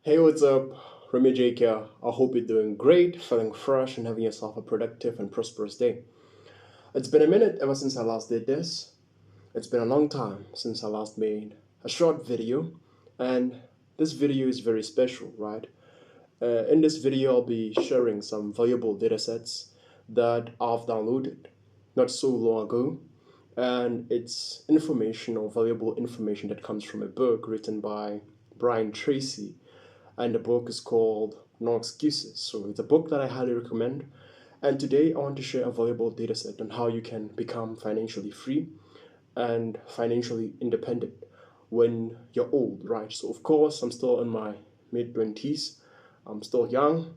Hey, what's up? Remy Jake here. I hope you're doing great, feeling fresh, and having yourself a productive and prosperous day. It's been a minute ever since I last did this. It's been a long time since I last made a short video, and this video is very special, right? In this video, I'll be sharing some valuable datasets that I've downloaded not so long ago, and it's information or valuable information that comes from a book written by Brian Tracy, and the book is called No Excuses. So it's a book that I highly recommend. And today I want to share a valuable data set on how you can become financially free and financially independent when you're old, right? So of course, I'm still in my mid 20s. I'm still young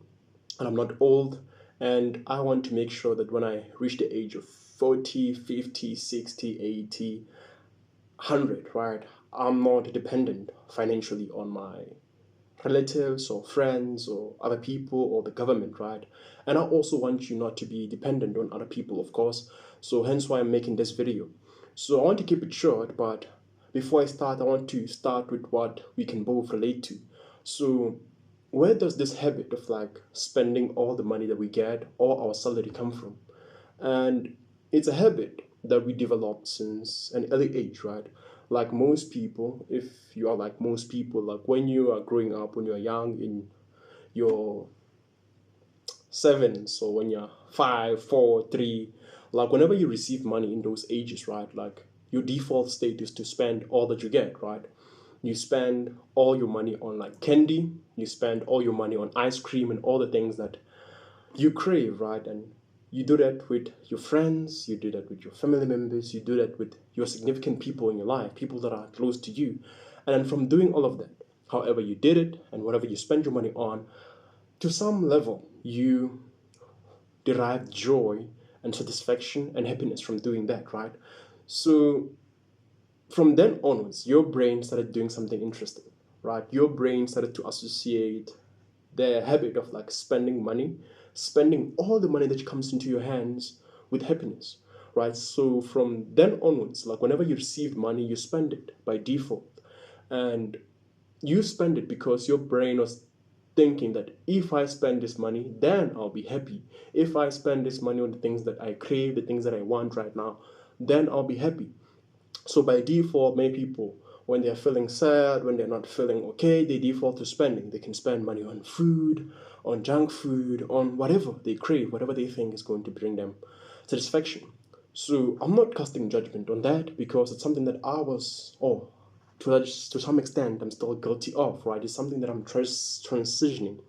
and I'm not old. And I want to make sure that when I reach the age of 40, 50, 60, 80, 100, right, I'm not dependent financially on my relatives or friends or other people or the government, right? And I also want you not to be dependent on other people, of course. So hence why I'm making this video. So I want to keep it short, but before I start, I want to start with what we can both relate to. So where does this habit of like spending all the money that we get or our salary come from? And it's a habit that we developed since an early age, right? Like most people, if you are like most people, like when you are growing up, when you're young, in your sevens, or when you're 5, 4, 3, like whenever you receive money in those ages, right? Like your default state is to spend all that you get, right? You spend all your money on like candy, you spend all your money on ice cream and all the things that you crave, right? And you do that with your friends, you do that with your family members, you do that with your significant people in your life, people that are close to you. And then from doing all of that, however you did it and whatever you spend your money on, to some level, you derive joy and satisfaction and happiness from doing that, right? So from then onwards, your brain started doing something interesting, right? Your brain started to associate the habit of like spending money, spending all the money that comes into your hands with happiness, right? So from then onwards, like whenever you receive money, you spend it by default. And you spend it because your brain was thinking that if I spend this money, then I'll be happy. If I spend this money on the things that I crave, the things that I want right now, then I'll be happy. So by default, many people, when they're feeling sad, when they're not feeling okay, they default to spending. They can spend money on food, on junk food, on whatever they crave, whatever they think is going to bring them satisfaction. So I'm not casting judgment on that because it's something that I was, to some extent, I'm still guilty of, right? It's something that I'm transitioning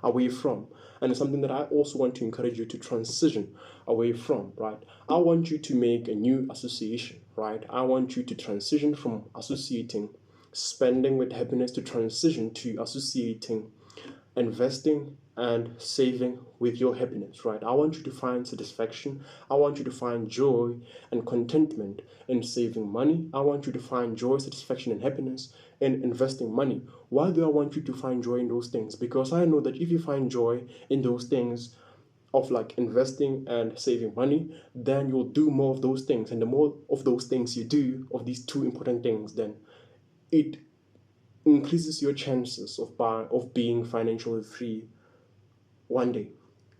away from. And it's something that I also want to encourage you to transition away from, right? I want you to make a new association, right? I want you to transition from associating spending with happiness to transition to associating investing and saving with your happiness, right? I want you to find satisfaction. I want you to find joy and contentment in saving money. I want you to find joy, satisfaction, and happiness in investing money. Why do I want you to find joy in those things? Because I know that if you find joy in those things, of like investing and saving money, then you'll do more of those things. And the more of those things you do, of these two important things, then it increases your chances of being financially free one day.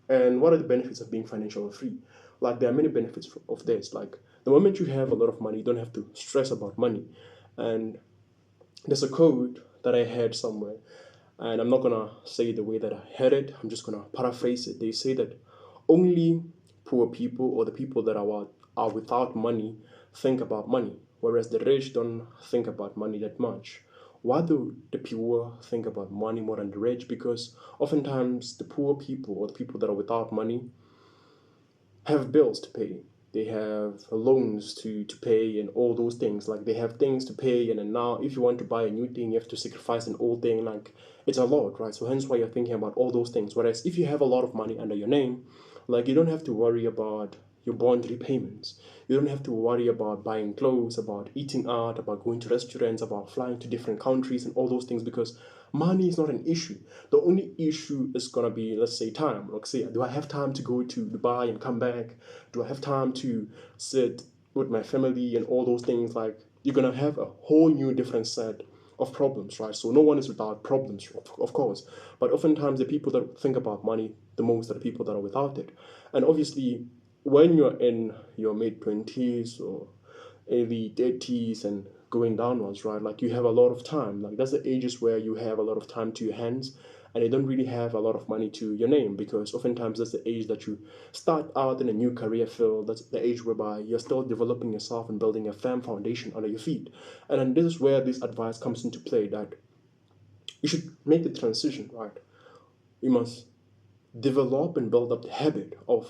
And what are the benefits of being financially free? Like there are many benefits of this. Like the moment you have a lot of money, you don't have to stress about money. And there's a quote that I heard somewhere, and I'm not gonna say it the way that I heard it. I'm just gonna paraphrase it. They say that only poor people or the people that are without money think about money, whereas the rich don't think about money that much. Why do the poor think about money more than the rich? Because oftentimes the poor people or the people that are without money have bills to pay. They have loans to pay and all those things. Like they have things to pay, and then now if you want to buy a new thing, you have to sacrifice an old thing. Like it's a lot, right? So hence why you're thinking about all those things. Whereas if you have a lot of money under your name, like you don't have to worry about your bond repayments. You don't have to worry about buying clothes, about eating out, about going to restaurants, about flying to different countries and all those things because money is not an issue. The only issue is gonna be, let's say, time. Like, say, do I have time to go to Dubai and come back? Do I have time to sit with my family and all those things? Like, you're gonna have a whole new different set of problems, right? So no one is without problems, of course, but oftentimes the people that think about money the most are the people that are without it. And obviously, when you're in your mid 20s or early 30s and going downwards, right? Like you have a lot of time. Like that's the ages where you have a lot of time to your hands and you don't really have a lot of money to your name, because oftentimes that's the age that you start out in a new career field. That's the age whereby you're still developing yourself and building a firm foundation under your feet. And then this is where this advice comes into play, that you should make the transition, right? You must develop and build up the habit of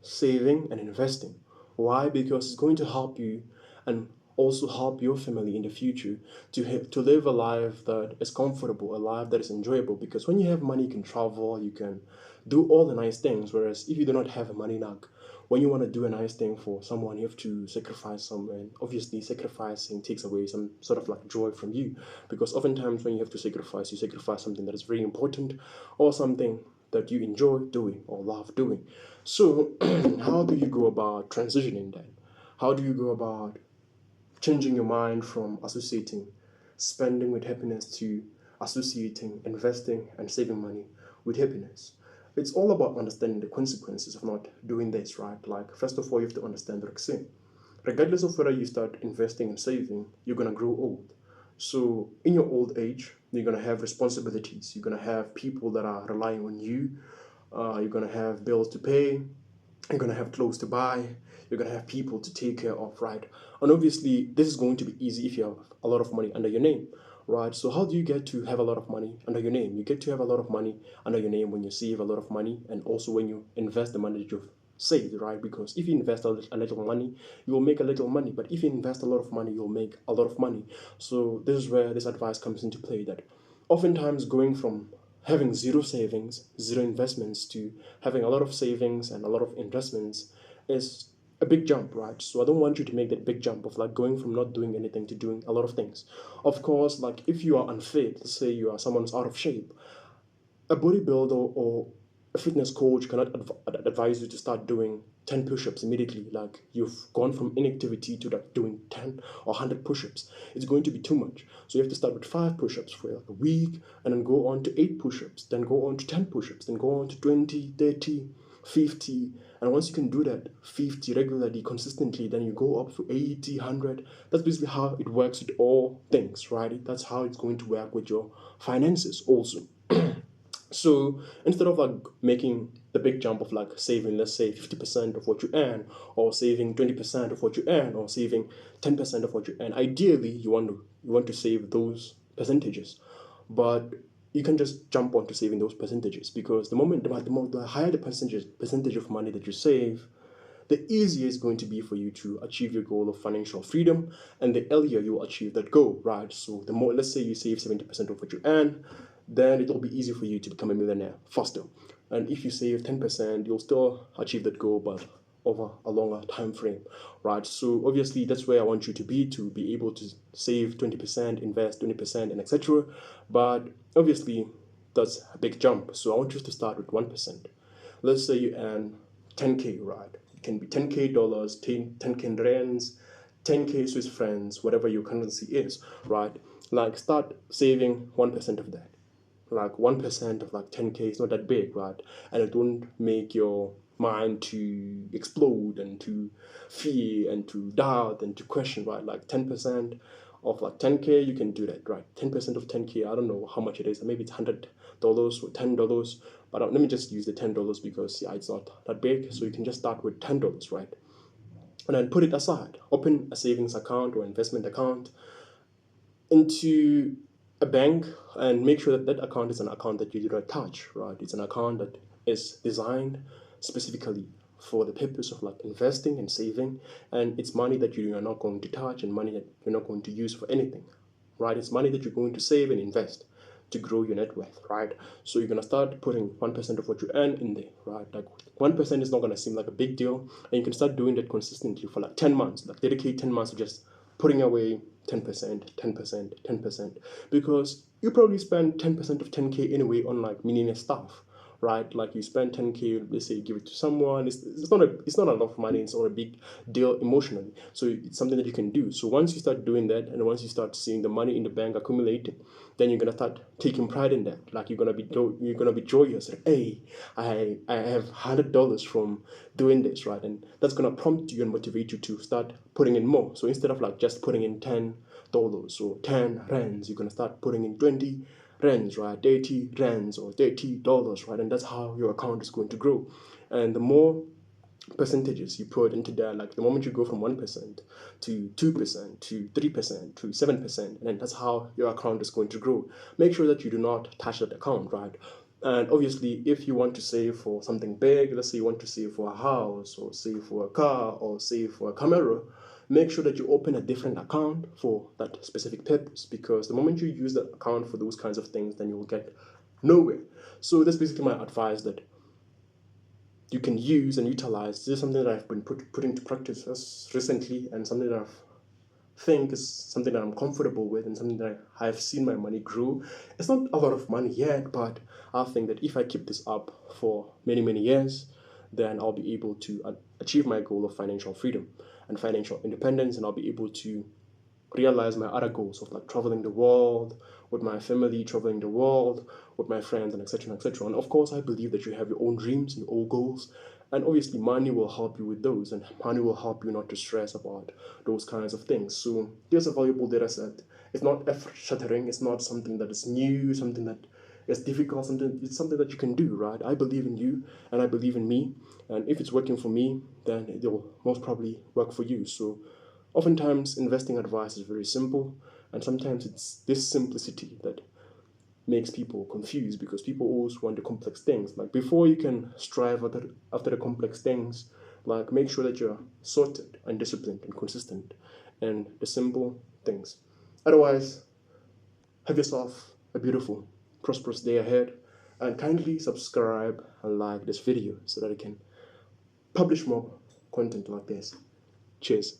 saving and investing. Why? Because it's going to help you and also help your family in the future to live a life that is comfortable, a life that is enjoyable. Because when you have money, you can travel, you can do all the nice things. Whereas if you do not have money, like when you want to do a nice thing for someone, you have to sacrifice some, and obviously sacrificing takes away some sort of like joy from you. Because oftentimes when you have to sacrifice, you sacrifice something that is very important or something that you enjoy doing or love doing. So, how do you go about transitioning then? How do you go about changing your mind from associating spending with happiness to associating investing and saving money with happiness? It's all about understanding the consequences of not doing this, right? Like, first of all, you have to understand that, regardless of whether you start investing and saving, you're gonna grow old. So, in your old age, you're gonna have responsibilities. You're gonna have people that are relying on you. You're gonna have bills to pay. You're gonna have clothes to buy. You're gonna have people to take care of, right? And obviously, this is going to be easy if you have a lot of money under your name, right? So how do you get to have a lot of money under your name? You get to have a lot of money under your name when you save a lot of money, and also when you invest the money that you've saved, right? Because if you invest a little money, you will make a little money. But if you invest a lot of money, you'll make a lot of money. So this is where this advice comes into play, that oftentimes going from having zero savings, zero investments, to having a lot of savings and a lot of investments is a big jump, right? So I don't want you to make that big jump of like going from not doing anything to doing a lot of things. Of course, like if you are unfit, let's say you are someone who's out of shape, a bodybuilder or a fitness coach cannot advise you to start doing 10 push-ups immediately. Like you've gone from inactivity to like doing 10 or 100 push-ups. It's going to be too much. So you have to start with 5 push-ups for like a week, and then go on to 8 push-ups, then go on to 10 push-ups, then go on to 20, 30, 50. And once you can do that 50 regularly, consistently, then you go up to 80, 100. That's basically how it works with all things, right? That's how it's going to work with your finances also. So instead of like making the big jump of like saving, let's say 50% of what you earn, or saving 20% of what you earn, or saving 10% of what you earn, ideally you want to save those percentages, but you can just jump onto saving those percentages, because the higher the percentage of money that you save, the easier it's going to be for you to achieve your goal of financial freedom, and the earlier you'll achieve that goal, right? So the more, let's say you save 70% of what you earn, then it'll be easy for you to become a millionaire faster. And if you save 10%, you'll still achieve that goal, but over a longer time frame, right? So obviously that's where I want you to be able to save 20%, invest 20%, and etc. But obviously that's a big jump. So I want you to start with 1%. Let's say you earn 10K, right? It can be 10K dollars, 10K rands, 10K Swiss francs, whatever your currency is, right? Like start saving 1% of that. Like 1% of like 10K is not that big, right? And it won't make your mind to explode and to fear and to doubt and to question, right? Like 10% of like 10K, you can do that, right? 10% of 10K, I don't know how much it is. Maybe it's $100 or $10. But let me just use the $10 because yeah, it's not that big. So you can just start with $10, right? And then put it aside. Open a savings account or investment account into a bank, and make sure that that account is an account that you do not touch, right? It's an account that is designed specifically for the purpose of like investing and saving, and it's money that you are not going to touch and money that you're not going to use for anything, right? It's money that you're going to save and invest to grow your net worth, right? So you're gonna start putting 1% of what you earn in there, right? Like 1% is not gonna seem like a big deal, and you can start doing that consistently for like 10 months, like dedicate 10 months to just putting away 10%, 10%, 10%, because you probably spend 10% of 10K anyway on like meaningless stuff, right? Like you spend 10K, let's say you give it to someone. It's not a lot of money. It's not a big deal emotionally. So it's something that you can do. So once you start doing that, and once you start seeing the money in the bank accumulating, then you're gonna start taking pride in that. Like you're gonna be joyous. Like, hey, I have $100 from doing this, right? And that's gonna prompt you and motivate you to start putting in more. So instead of like just putting in $10 or 10 rands, you're gonna start putting in 20 rands, right? 30 rands or $30, right? And that's how your account is going to grow. And the more percentages you put into that, like the moment you go from 1% to 2% to 3% to 7%, and then that's how your account is going to grow. Make sure that you do not touch that account, right? And obviously, if you want to save for something big, let's say you want to save for a house or save for a car or save for a camera, make sure that you open a different account for that specific purpose, because the moment you use that account for those kinds of things, then you will get nowhere. So that's basically my advice that you can use and utilize. This is something that I've been putting to practice recently, and something that I think is something that I'm comfortable with, and something that I've seen my money grow. It's not a lot of money yet, but I think that if I keep this up for many, many years, then I'll be able to achieve my goal of financial freedom and financial independence, and I'll be able to realize my other goals of like traveling the world with my family, traveling the world with my friends, and etc. and etc. And of course, I believe that you have your own dreams and your own goals, and obviously, money will help you with those, and money will help you not to stress about those kinds of things. So, there's a valuable data set. It's not earth-shattering. It's not something that is new, something that is difficult. It's something that you can do, right? I believe in you, and I believe in me, and if it's working for me, then it will most probably work for you. So, oftentimes, investing advice is very simple, and sometimes it's this simplicity that makes people confused, because people always want the complex things. Like before you can strive after the complex things, like make sure that you're sorted and disciplined and consistent and the simple things. Otherwise, have yourself a beautiful, prosperous day ahead, and kindly subscribe and like this video so that I can publish more content like this. Cheers.